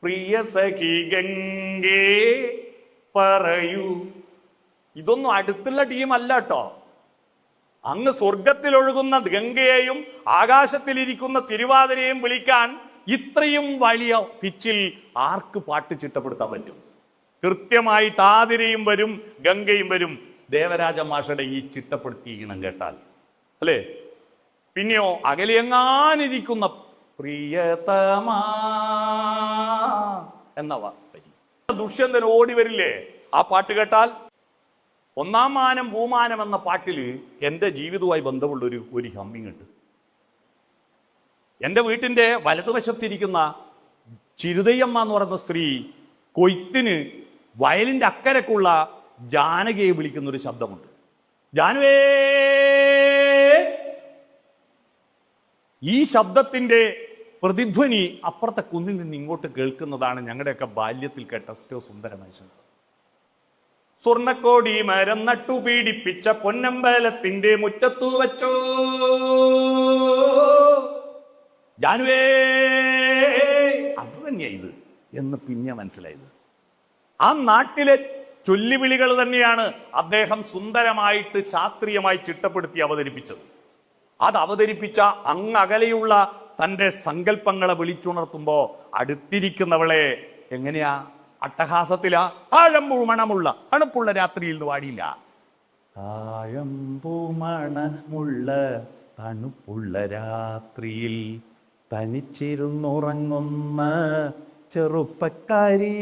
പ്രിയ സഖി ഗംഗേ പറയൂ. ഇതൊന്നും അടുത്തുള്ള ടീമല്ല കേട്ടോ. അങ്ങ് സ്വർഗത്തിലൊഴുകുന്ന ഗംഗയെയും ആകാശത്തിലിരിക്കുന്ന തിരുവാതിരയും വിളിക്കാൻ ഇത്രയും വലിയ പിച്ചിൽ ആർക്ക് പാട്ട് ചിട്ടപ്പെടുത്താൻ പറ്റും? കൃത്യമായിട്ട് ആതിരയും വരും, ഗംഗയും വരും. ദേവരാജ മാഷയുടെ ഈ ചിട്ടപ്പെടുത്തി ഈണം കേട്ടാൽ അല്ലേ? പിന്നെയോ അകലെയെങ്ങാനിരിക്കുന്ന പ്രിയതമാ എന്ന വരി ദുഷ്യന്തൻ ഓടി വരില്ലേ ആ പാട്ട് കേട്ടാൽ? ഒന്നാം മാനം ഭൂമാനം എന്ന പാട്ടില് എൻ്റെ ജീവിതവുമായി ബന്ധമുള്ള ഒരു ഹമ്മിങ് ഉണ്ട്. എൻ്റെ വീട്ടിൻ്റെ വലതുവശത്തിരിക്കുന്ന ചിരുതയ്യമ്മ എന്ന് പറയുന്ന സ്ത്രീ കൊയ്ത്തിന് വയലിൻ്റെ അക്കരക്കുള്ള ജാനകിയെ വിളിക്കുന്ന ഒരു ശബ്ദമുണ്ട്. ജാനുവേ. ഈ ശബ്ദത്തിൻ്റെ പ്രതിധ്വനി അപ്പുറത്തെ കുന്നിൽ നിന്ന് ഇങ്ങോട്ട് കേൾക്കുന്നതാണ് ഞങ്ങളുടെയൊക്കെ ബാല്യത്തിൽ കേട്ട ഏറ്റവും സുന്ദരമായ ശബ്ദം. സ്വർണ്ണക്കോടി മരം നട്ടു പീഡിപ്പിച്ച പൊന്നമ്പലത്തിന്റെ മുറ്റത്തു വച്ചോ ജാനുവേ. അത് തന്നെയാ ഇത് എന്ന് പിന്നെ മനസ്സിലായത്. ആ നാട്ടിലെ ചൊല്ലിവിളികൾ തന്നെയാണ് അദ്ദേഹം സുന്ദരമായിട്ട് ശാസ്ത്രീയമായി ചിട്ടപ്പെടുത്തി അവതരിപ്പിച്ചത്. അത് അവതരിപ്പിച്ച അങ്ങകലെയുള്ള തൻ്റെ സങ്കല്പങ്ങളെ വിളിച്ചുണർത്തുമ്പോ അടുത്തിരിക്കുന്നവളെ എങ്ങനെയാ? അട്ടഹാസത്തിലാ. താഴമ്പൂ മണമുള്ള തണുപ്പുള്ള രാത്രിയിൽ നിന്ന് പാടിയില്ല. താഴമ്പൂ മണമുള്ള തണുപ്പുള്ള രാത്രിയിൽ തനിച്ചിരുന്നുറങ്ങുന്ന ചെറുപ്പക്കാരി.